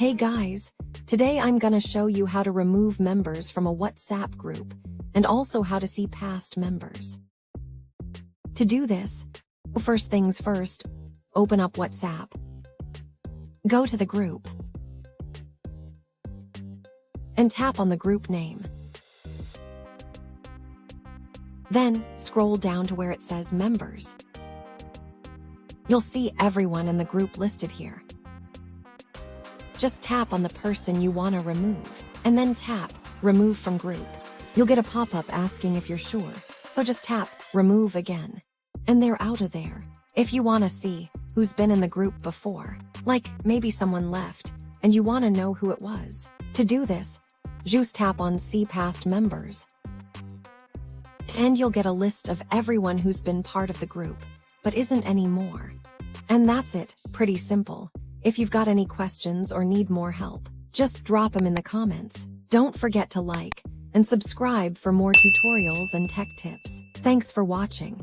Hey guys, today I'm gonna show you how to remove members from a WhatsApp group and also how to see past members. To do this, first things first, open up WhatsApp. Go to the group and tap on the group name. Then scroll down to where it says Members. You'll see everyone in the group listed here. Just tap on the person you want to remove, and then tap Remove from Group. You'll get a pop-up asking if you're sure, so just tap Remove again. And they're out of there. If you want to see who's been in the group before, like maybe someone left, and you want to know who it was. To do this, just tap on See Past Members. And you'll get a list of everyone who's been part of the group, but isn't anymore. And that's it, pretty simple. If you've got any questions or need more help, just drop them in the comments. Don't forget to like and subscribe for more tutorials and tech tips. Thanks for watching.